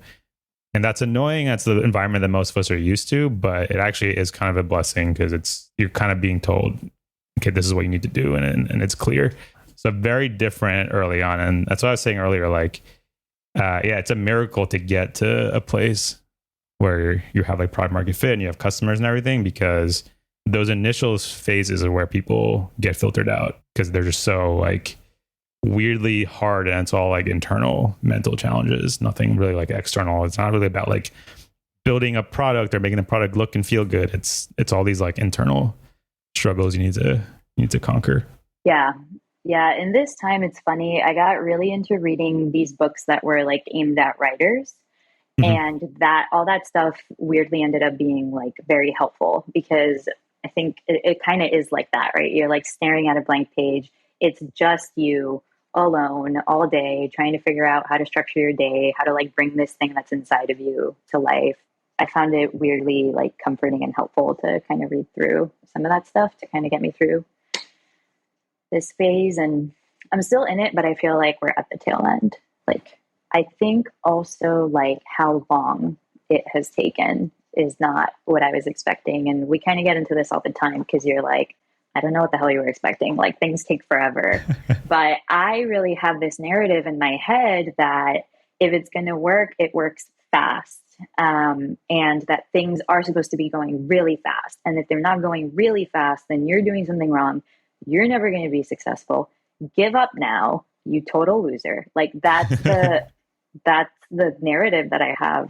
Speaker 1: And that's annoying. That's the environment that most of us are used to, but it actually is kind of a blessing because you're kind of being told, okay, this is what you need to do. And it's clear. So very different early on. And that's what I was saying earlier. Like, yeah, it's a miracle to get to a place where you have like product market fit and you have customers and everything, because those initial phases are where people get filtered out because they're just so like weirdly hard, and it's all like internal mental challenges, nothing really like external. It's not really about like building a product or making the product look and feel good. It's all these like internal struggles you need to conquer.
Speaker 2: Yeah. In this time, it's funny. I got really into reading these books that were like aimed at writers. And that all that stuff weirdly ended up being like very helpful, because I think it kind of is like that, right? You're like staring at a blank page. It's just you alone all day trying to figure out how to structure your day, how to like bring this thing that's inside of you to life. I found it weirdly like comforting and helpful to kind of read through some of that stuff to kind of get me through this phase. And I'm still in it, but I feel like we're at the tail end. Like, I think also like how long it has taken is not what I was expecting. And we kind of get into this all the time because you're like, I don't know what the hell you were expecting. Like, things take forever. But I really have this narrative in my head that if it's going to work, it works fast. And that things are supposed to be going really fast. And if they're not going really fast, then you're doing something wrong. You're never going to be successful. Give up now, you total loser. Like, that's the narrative that I have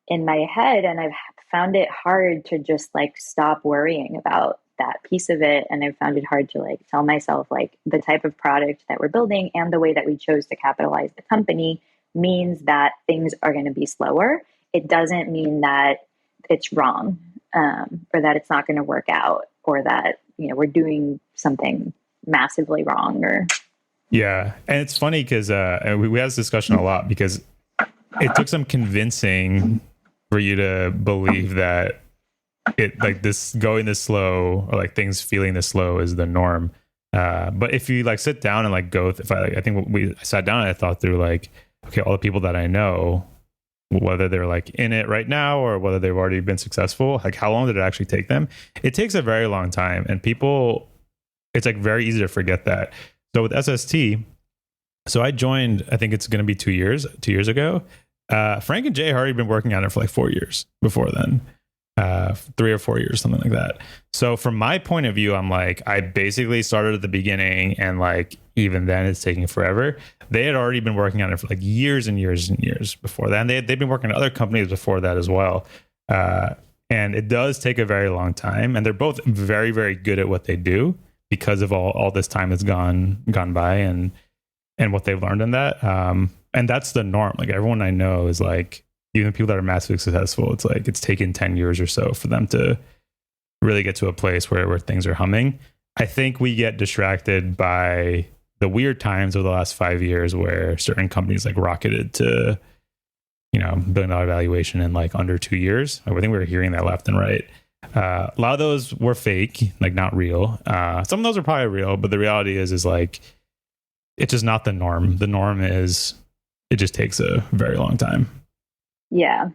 Speaker 2: in my head. And I've found it hard to just like stop worrying about that piece of it. And I've found it hard to like tell myself like the type of product that we're building and the way that we chose to capitalize the company means that things are going to be slower. It doesn't mean that it's wrong, or that it's not going to work out, or that, you know, we're doing something massively wrong. Or
Speaker 1: yeah. And it's funny because we had this discussion a lot because it took some convincing for you to believe that it like this going this slow, or like things feeling this slow, is the norm. But if you like sit down and like go, I think I sat down and I thought through like, okay, all the people that I know, whether they're like in it right now or whether they've already been successful, like how long did it actually take them? It takes a very long time, and people, it's like very easy to forget that. So with SST, so I joined, I think it's going to be 2 years ago. Frank and Jay had already been working on it for like 4 years before then, 3 or 4 years, something like that. So from my point of view, I'm like, I basically started at the beginning, and like, even then it's taking forever. They had already been working on it for like years and years and years before that. And they've been working at other companies before that as well. And it does take a very long time. And they're both very, very good at what they do because of all this time that's gone by and what they've learned in that. And that's the norm. Like everyone I know is like, even people that are massively successful, it's like it's taken 10 years or so for them to really get to a place where things are humming. I think we get distracted by the weird times of the last 5 years where certain companies like rocketed to, $1 billion valuation in like under 2 years. I think we were hearing that left and right. A lot of those were fake, like not real. Some of those are probably real, but the reality is like, it's just not the norm. The norm is it just takes a very long time.
Speaker 2: Yeah,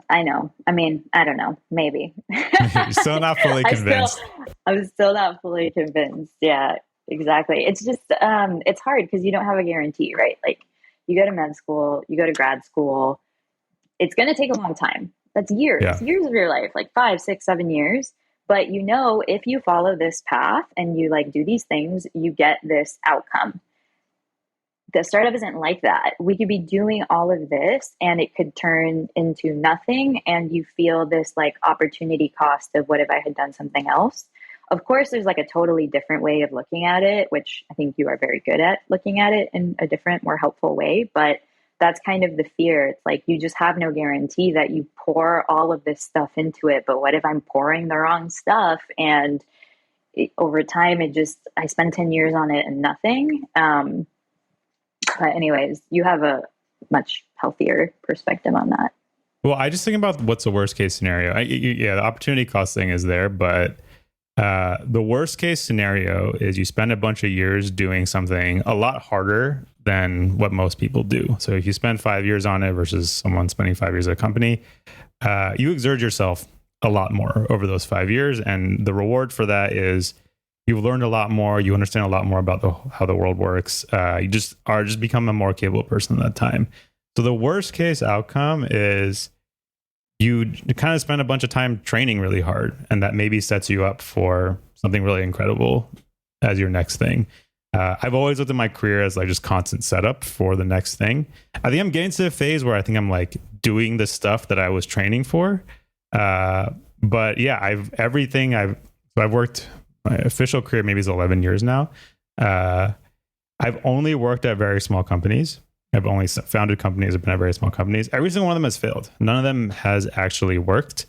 Speaker 2: I know. I mean, I don't know. Maybe.
Speaker 1: You're still not fully convinced.
Speaker 2: I'm still not fully convinced. Yeah, exactly. It's just, it's hard because you don't have a guarantee, right? Like you go to med school, you go to grad school. It's going to take a long time. That's years of your life, like 5, 6, 7 years. But if you follow this path and you like do these things, you get this outcome. The startup isn't like that. We could be doing all of this and it could turn into nothing. And you feel this like opportunity cost of what if I had done something else? Of course, there's like a totally different way of looking at it, which I think you are very good at looking at it in a different, more helpful way. But that's kind of the fear. It's like you just have no guarantee that you pour all of this stuff into it. But what if I'm pouring the wrong stuff? And over time, I spend 10 years on it and nothing. But anyways, you have a much healthier perspective on that.
Speaker 1: Well, I just think about what's the worst case scenario. The opportunity cost thing is there, but the worst case scenario is you spend a bunch of years doing something a lot harder than what most people do. So if you spend 5 years on it versus someone spending 5 years at a company, you exert yourself a lot more over those 5 years. And the reward for that is you've learned a lot more. You understand a lot more about how the world works. You just become a more capable person at that time. So the worst case outcome is you kind of spend a bunch of time training really hard, and that maybe sets you up for something really incredible as your next thing. I've always looked at my career as like just constant setup for the next thing. I think I'm getting to the phase where I think I'm like doing the stuff that I was training for. But yeah, I've worked, my official career maybe is 11 years now. I've only worked at very small companies. I've only founded companies, I've been at very small companies. Every single one of them has failed. None of them has actually worked.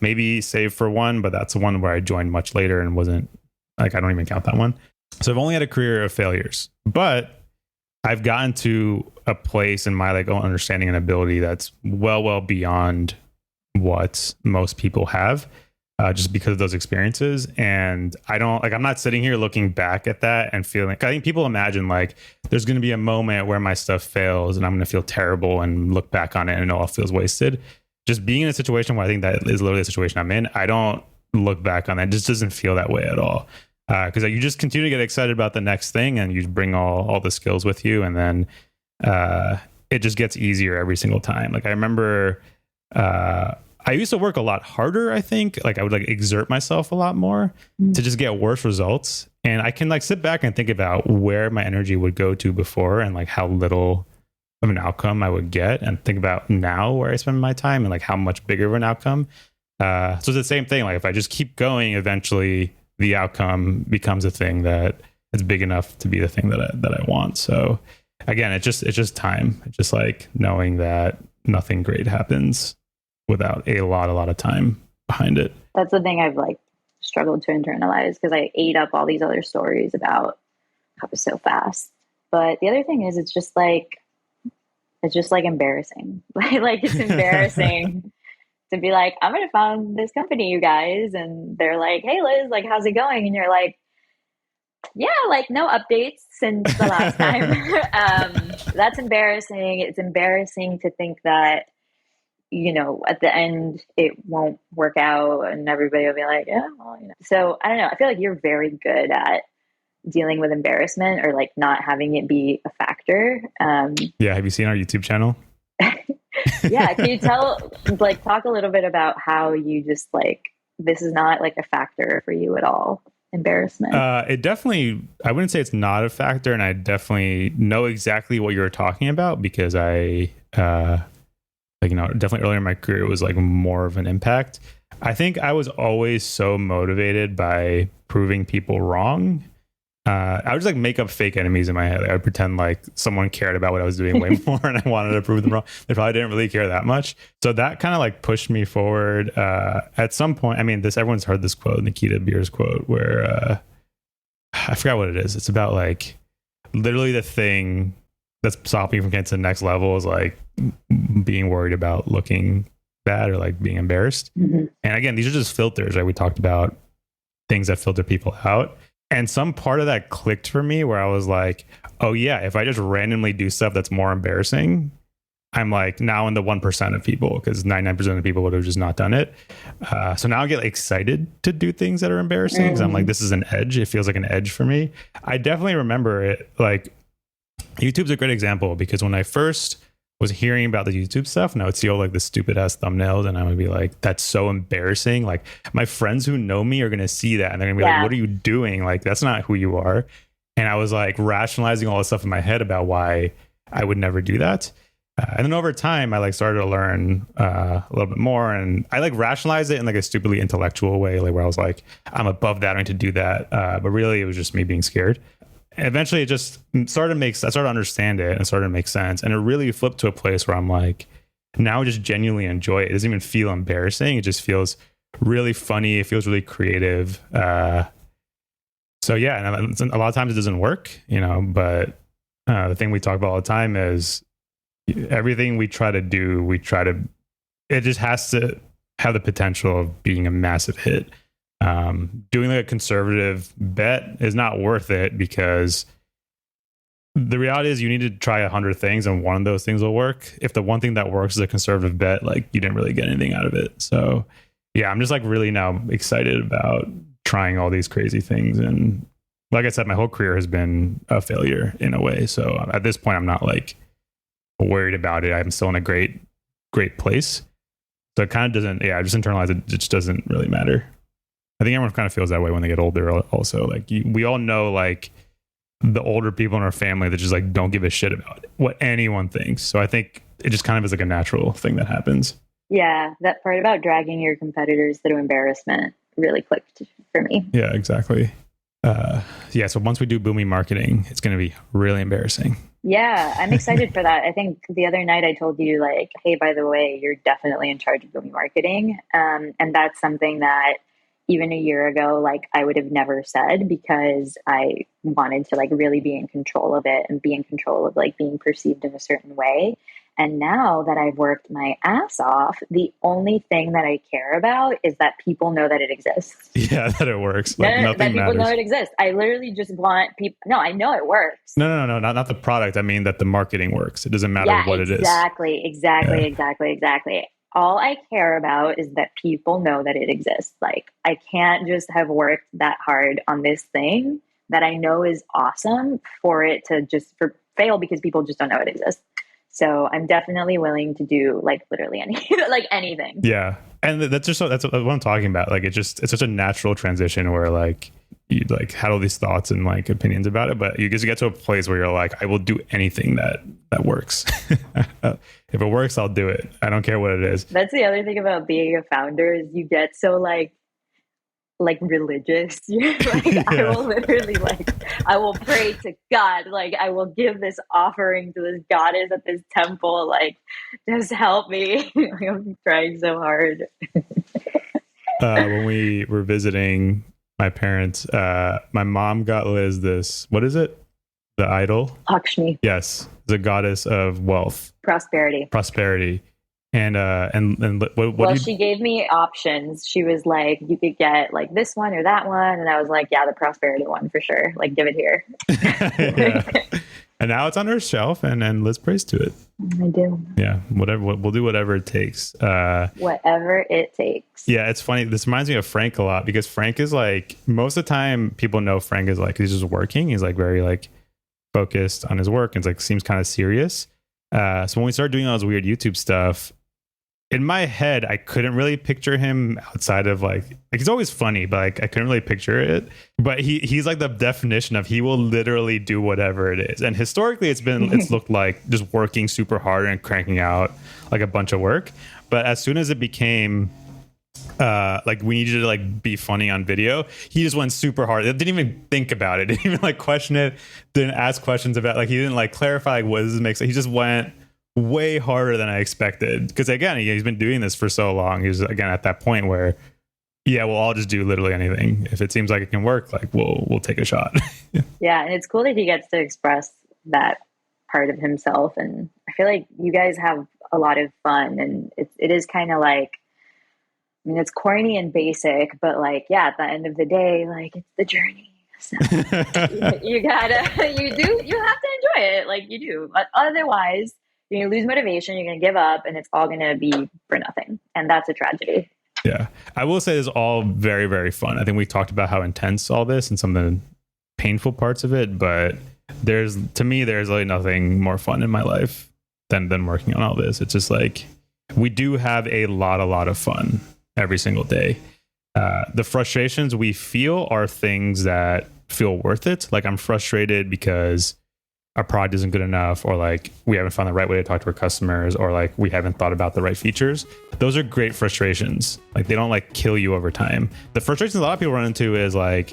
Speaker 1: Maybe save for one, but that's the one where I joined much later and wasn't like, I don't even count that one. So I've only had a career of failures, but I've gotten to a place in my like own understanding and ability that's well beyond what most people have, just because of those experiences. And I'm not sitting here looking back at that and feeling, I think people imagine like there's going to be a moment where my stuff fails and I'm going to feel terrible and look back on it and it all feels wasted. Just being in a situation where I think that is literally the situation I'm in, I don't look back on that. It just doesn't feel that way at all. Because you just continue to get excited about the next thing and you bring all the skills with you. And then it just gets easier every single time. Like I remember I used to work a lot harder, I think. Like I would like exert myself a lot more to just get worse results. And I can like sit back and think about where my energy would go to before and like how little of an outcome I would get, and think about now where I spend my time and like how much bigger of an outcome. So it's the same thing. Like if I just keep going, eventually the outcome becomes a thing that is big enough to be the thing that I want. So again, it's just time. It's just like knowing that nothing great happens without a lot of time behind it.
Speaker 2: That's the thing I've like struggled to internalize, because I ate up all these other stories about how it was so fast. But the other thing is it's just like embarrassing. Like it's embarrassing to be like, I'm going to found this company, you guys. And they're like, hey, Liz, like, how's it going? And you're like, yeah, like no updates since the last time. That's embarrassing. It's embarrassing to think that, at the end, it won't work out and everybody will be like, yeah, well, So I don't know. I feel like you're very good at dealing with embarrassment or like not having it be a factor.
Speaker 1: Yeah. Have you seen our YouTube channel?
Speaker 2: Yeah. Can you talk a little bit about how you just like, this is not like a factor for you at all? Embarrassment.
Speaker 1: It definitely, I wouldn't say it's not a factor. And I definitely know exactly what you're talking about, because I like, definitely earlier in my career, it was like more of an impact. I think I was always so motivated by proving people wrong. I would just like make up fake enemies in my head. I would pretend like someone cared about what I was doing way more and I wanted to prove them wrong. They probably didn't really care that much. So that kind of like pushed me forward. At some point, I mean, everyone's heard this quote, Nikita Beer's quote, where I forgot what it is. It's about like literally the thing that's stopping you from getting to the next level is like being worried about looking bad or like being embarrassed. And again, these are just filters, right? We talked about things that filter people out. And some part of that clicked for me where I was like, oh yeah, if I just randomly do stuff that's more embarrassing, I'm like now in the 1% of people, because 99% of people would have just not done it. So now I get excited to do things that are embarrassing because I'm like, this is an edge. It feels like an edge for me. I definitely remember it. Like YouTube's a great example because when I first was hearing about the YouTube stuff, and I would see all like the stupid ass thumbnails and I would be like, that's so embarrassing. Like my friends who know me are going to see that and they're gonna be like, what are you doing? Like, that's not who you are. And I was like rationalizing all this stuff in my head about why I would never do that. And then over time, I like started to learn a little bit more, and I like rationalized it in like a stupidly intellectual way, like where I was like, I'm above that, I need to do that. But really it was just me being scared. Eventually it just started to I started to understand it and started to make sense. And it really flipped to a place where I'm like, now I just genuinely enjoy it. It doesn't even feel embarrassing. It just feels really funny. It feels really creative. So yeah, and a lot of times it doesn't work, but the thing we talk about all the time is everything we try to do, it just has to have the potential of being a massive hit. Doing like a conservative bet is not worth it because the reality is you need to try 100 things and one of those things will work. If the one thing that works is a conservative bet, like you didn't really get anything out of it. So yeah, I'm just like really now excited about trying all these crazy things. And like I said, my whole career has been a failure in a way. So at this point, I'm not like worried about it. I'm still in a great place. So it kind of doesn't, I just internalize it. It just doesn't really matter. I think everyone kind of feels that way when they get older also. Like we all know like the older people in our family that just like don't give a shit about what anyone thinks. So I think it just kind of is like a natural thing that happens.
Speaker 2: Yeah, that part about dragging your competitors through embarrassment really clicked for me.
Speaker 1: Yeah, exactly. So once we do Boomy marketing, it's going to be really embarrassing.
Speaker 2: Yeah, I'm excited for that. I think the other night I told you like, hey, by the way, you're definitely in charge of Boomy marketing. And that's something that even a year ago, like I would have never said because I wanted to like really be in control of it and be in control of like being perceived in a certain way. And now that I've worked my ass off, the only thing that I care about is that people know that it exists.
Speaker 1: Yeah, that it works. Like
Speaker 2: that
Speaker 1: nothing
Speaker 2: people
Speaker 1: matters.
Speaker 2: know it exists. I literally just want people. No, I know it works.
Speaker 1: No, not the product. I mean that the marketing works. It doesn't matter what it is.
Speaker 2: Exactly. All I care about is that people know that it exists. Like I can't just have worked that hard on this thing that I know is awesome for it to just fail because people just don't know it exists. So I'm definitely willing to do like literally anything.
Speaker 1: Yeah. And that's what I'm talking about. Like it's such a natural transition where like you like had all these thoughts and like opinions about it, but you just get to a place where you're like, I will do anything that works. If it works, I'll do it. I don't care what it is.
Speaker 2: That's the other thing about being a founder is you get so like religious. Like yeah. I will literally I will pray to God. Like I will give this offering to this goddess at this temple. Like just help me. Like, I'm trying so hard.
Speaker 1: When we were visiting my parents, my mom got Liz this, what is it? The idol?
Speaker 2: Lakshmi.
Speaker 1: Yes. The goddess of wealth. Prosperity. And what she
Speaker 2: gave me options. She was like, you could get like this one or that one. And I was like, yeah, the prosperity one for sure. Like, give it here.
Speaker 1: And now it's on her shelf and Liz prays to it.
Speaker 2: I do.
Speaker 1: Yeah. We'll do whatever it takes.
Speaker 2: Whatever it takes.
Speaker 1: Yeah. It's funny. This reminds me of Frank a lot because Frank is like, most of the time people know Frank is like, he's just working. He's like very like focused on his work and it's like, seems kind of serious. So when we started doing all this weird YouTube stuff, in my head, I couldn't really picture him outside of like he's always funny, but like I couldn't really picture it. But he's like the definition of he will literally do whatever it is. And historically, it's looked like just working super hard and cranking out like a bunch of work. But as soon as it became like we needed to like be funny on video, he just went super hard. Didn't even think about it. Didn't even like question it. Didn't ask questions about like he didn't like clarify like what does this make sense. He just went way harder than I expected. Because again, he's been doing this for so long. He's again at that point where yeah, we'll all just do literally anything. If it seems like it can work, like we'll take a shot.
Speaker 2: Yeah, and it's cool that he gets to express that part of himself. And I feel like you guys have a lot of fun, and it is kind of like, I mean, it's corny and basic, but like, yeah, at the end of the day, like it's the journey. So you have to enjoy it. Like you do. But otherwise, you're going to lose motivation. You're going to give up, and it's all going to be for nothing. And that's a tragedy.
Speaker 1: Yeah. I will say it's all very, very fun. I think we talked about how intense all this and some of the painful parts of it, but there's really nothing more fun in my life than working on all this. It's just like, we do have a lot of fun every single day. The frustrations we feel are things that feel worth it. Like I'm frustrated because our product isn't good enough, or like we haven't found the right way to talk to our customers, or like we haven't thought about the right features. Those are great frustrations. Like they don't like kill you over time. The frustrations a lot of people run into is like,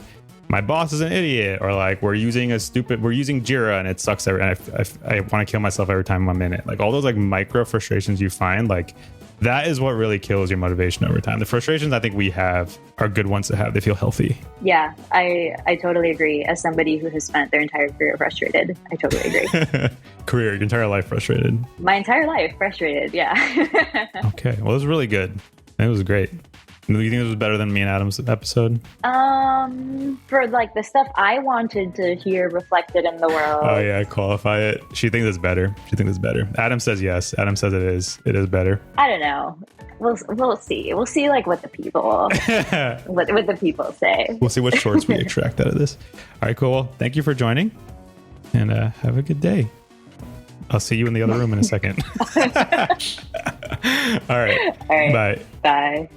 Speaker 1: my boss is an idiot, or like we're using Jira and it sucks and I want to kill myself every time I'm in it. Like all those like micro frustrations you find, like that is what really kills your motivation over time. The frustrations I think we have are good ones to have. They feel healthy.
Speaker 2: Yeah, I totally agree. As somebody who has spent their entire career frustrated, I totally agree.
Speaker 1: Your entire life frustrated?
Speaker 2: My entire life frustrated, yeah.
Speaker 1: Okay, well, it was really good. It was great. Do you think this was better than me and Adam's episode?
Speaker 2: For like the stuff I wanted to hear reflected in the world.
Speaker 1: Oh yeah, qualify it. She thinks it's better. Adam says yes. Adam says it is better.
Speaker 2: I don't know. We'll see. We'll see like what the people what the people say.
Speaker 1: We'll see what shorts we extract out of this. All right, cool. Thank you for joining, and have a good day. I'll see you in the other room in a second. All right.
Speaker 2: All right.
Speaker 1: Bye.
Speaker 2: Bye.